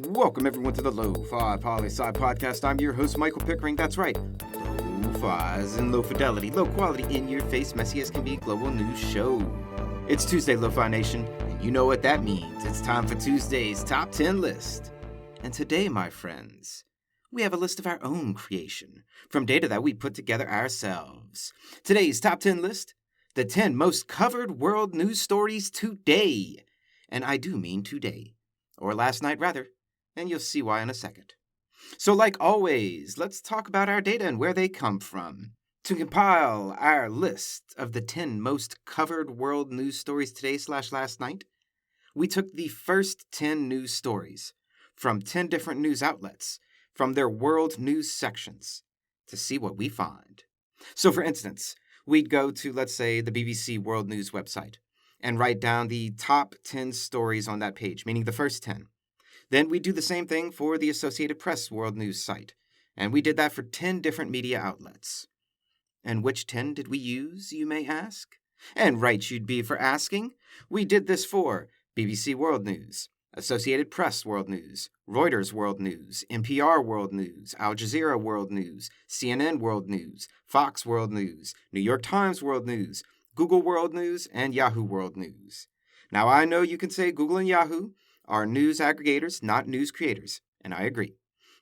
Welcome everyone to the Lofi Poli Sci podcast. I'm your host, Michael Pickering. That's right, Lo-Fi as in low fidelity, low quality, in your face, messy as can be global news show. It's Tuesday, Lo-Fi Nation, and you know what that means. It's time for Tuesday's Top 10 list. And today, my friends, we have a list of our own creation from data that we put together ourselves. Today's Top 10 list, the 10 most covered world news stories today. And I do mean today, or last night rather. And you'll see why in a second. So like always, let's talk about our data and where they come from. To compile our list of the 10 most covered world news stories today/last night, we took the first 10 news stories from 10 different news outlets from their world news sections to see what we find. So for instance, we'd go to, let's say, the BBC World News website and write down the top 10 stories on that page, meaning the first 10. Then we do the same thing for the Associated Press World News site, and we did that for 10 different media outlets. And which 10 did we use, you may ask? And right you'd be for asking. We did this for BBC World News, Associated Press World News, Reuters World News, NPR World News, Al Jazeera World News, CNN World News, Fox World News, New York Times World News, Google World News, and Yahoo World News. Now I know you can say Google and Yahoo are news aggregators, not news creators, and I agree.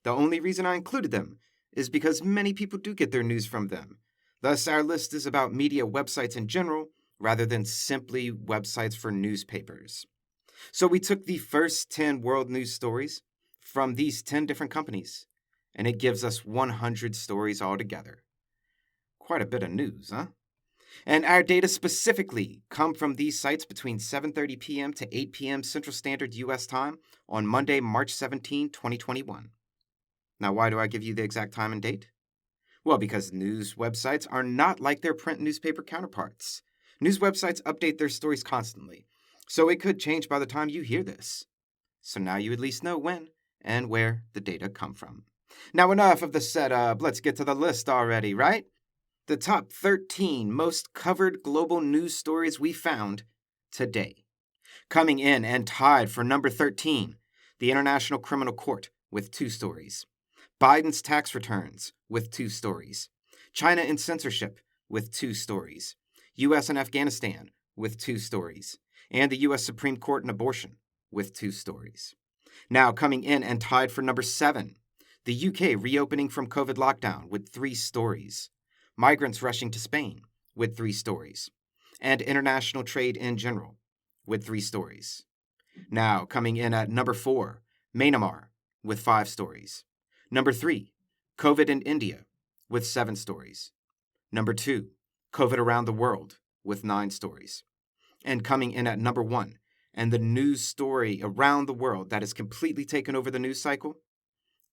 The only reason I included them is because many people do get their news from them. Thus, our list is about media websites in general, rather than simply websites for newspapers. So we took the first 10 world news stories from these 10 different companies, and it gives us 100 stories altogether. Quite a bit of news, huh? And our data specifically come from these sites between 7:30 p.m. to 8 p.m. Central Standard U.S. time on Monday, March 17, 2021. Now, why do I give you the exact time and date? Well, because news websites are not like their print newspaper counterparts. News websites update their stories constantly, so it could change by the time you hear this. So now you at least know when and where the data come from. Now, enough of the setup. Let's get to the list already, right? The top 13 most covered global news stories we found today. Coming in and tied for number 13, the International Criminal Court with 2 stories. Biden's tax returns with 2 stories. China in censorship with 2 stories. U.S. and Afghanistan with 2 stories. And the U.S. Supreme Court and abortion with 2 stories. Now coming in and tied for number 7, the U.K. reopening from COVID lockdown with 3 stories. Migrants rushing to Spain with 3 stories, and international trade in general with 3 stories. Now, coming in at number 4, Myanmar with 5 stories. Number 3, COVID in India with 7 stories. Number 2, COVID around the world with 9 stories. And coming in at number 1, and the news story around the world that has completely taken over the news cycle,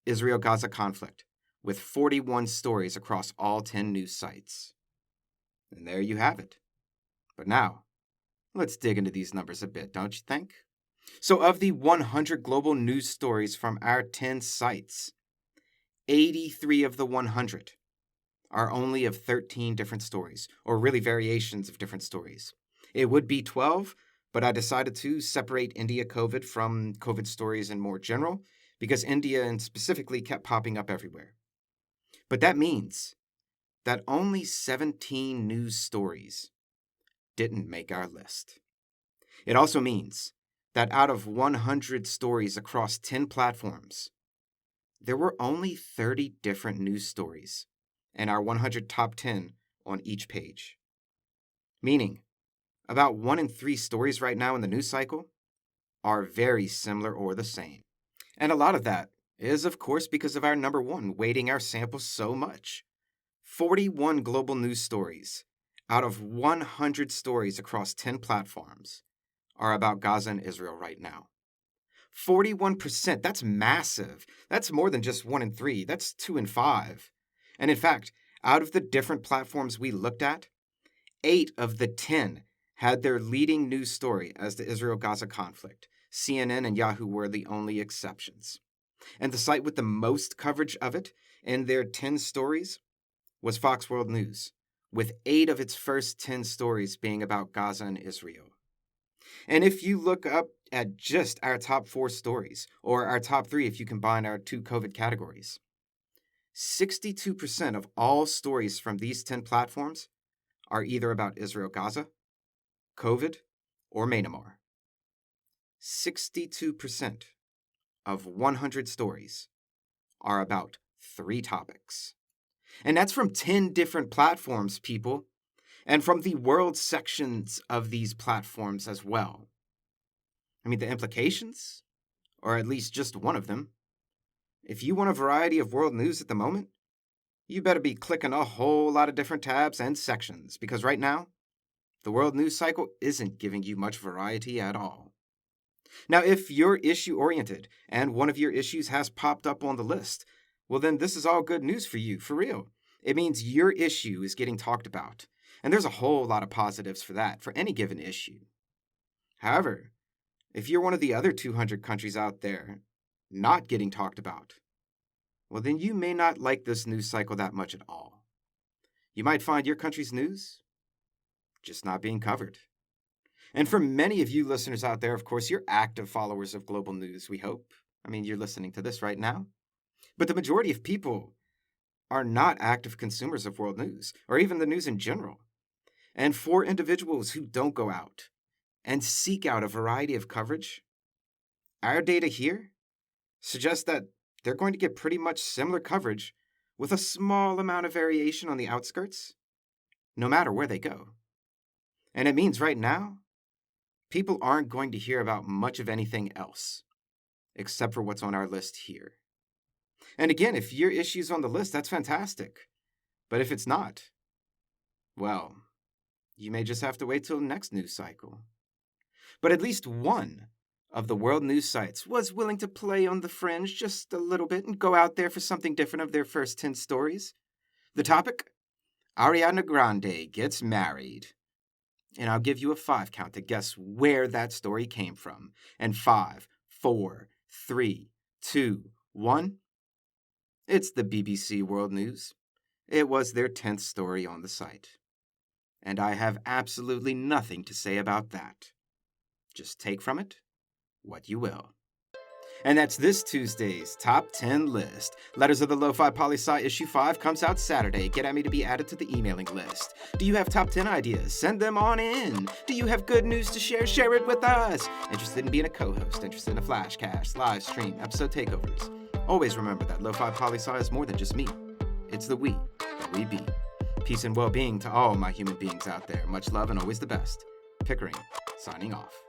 Israel-Gaza conflict, with 41 stories across all 10 news sites. And there you have it. But now, let's dig into these numbers a bit, don't you think? So of the 100 global news stories from our 10 sites, 83 of the 100 are only of 13 different stories, or really variations of different stories. It would be 12, but I decided to separate India COVID from COVID stories in more general, because India and specifically kept popping up everywhere. But that means that only 17 news stories didn't make our list. It also means that out of 100 stories across 10 platforms, there were only 30 different news stories in our 100 top 10 on each page. Meaning, about 1 in 3 stories right now in the news cycle are very similar or the same. And a lot of that is, of course, because of our number 1 weighting our sample so much. 41 global news stories out of 100 stories across 10 platforms are about Gaza and Israel right now. 41%, that's massive. That's more than just 1 in 3, that's 2 in 5. And in fact, out of the different platforms we looked at, 8 of the 10 had their leading news story as the Israel-Gaza conflict. CNN and Yahoo were the only exceptions. And the site with the most coverage of it in their 10 stories was Fox World News, with 8 of its first 10 stories being about Gaza and Israel. And if you look up at just our top 4 stories, or our top 3 if you combine our 2 COVID categories, 62% of all stories from these 10 platforms are either about Israel-Gaza, COVID, or Myanmar. 62% of 100 stories are about 3 topics. And that's from 10 different platforms, people, and from the world sections of these platforms as well. I mean, the implications, or at least just one of them. If you want a variety of world news at the moment, you better be clicking a whole lot of different tabs and sections, because right now, the world news cycle isn't giving you much variety at all. Now, if you're issue-oriented and one of your issues has popped up on the list, well, then this is all good news for you, for real. It means your issue is getting talked about, and there's a whole lot of positives for that, for any given issue. However, if you're one of the other 200 countries out there not getting talked about, well, then you may not like this news cycle that much at all. You might find your country's news just not being covered. And for many of you listeners out there, of course, you're active followers of global news, we hope. I mean, you're listening to this right now. But the majority of people are not active consumers of world news, or even the news in general. And for individuals who don't go out and seek out a variety of coverage, our data here suggests that they're going to get pretty much similar coverage with a small amount of variation on the outskirts, no matter where they go. And it means right now, people aren't going to hear about much of anything else, except for what's on our list here. And again, if your issue's on the list, that's fantastic. But if it's not, well, you may just have to wait till the next news cycle. But at least one of the world news sites was willing to play on the fringe just a little bit and go out there for something different of their first 10 stories. The topic? Ariana Grande gets married. And I'll give you a 5 count to guess where that story came from. And 5, 4, 3, 2, 1. It's the BBC World News. It was their 10th story on the site. And I have absolutely nothing to say about that. Just take from it what you will. And that's this Tuesday's Top 10 list. Letters of the Lofi Poli Sci issue 5 comes out Saturday. Get at me to be added to the emailing list. Do you have top 10 ideas? Send them on in. Do you have good news to share? Share it with us. Interested in being a co-host? Interested in a flashcast, live stream, episode takeovers? Always remember that Lofi Poli Sci is more than just me. It's the we that we be. Peace and well-being to all my human beings out there. Much love and always the best. Pickering, signing off.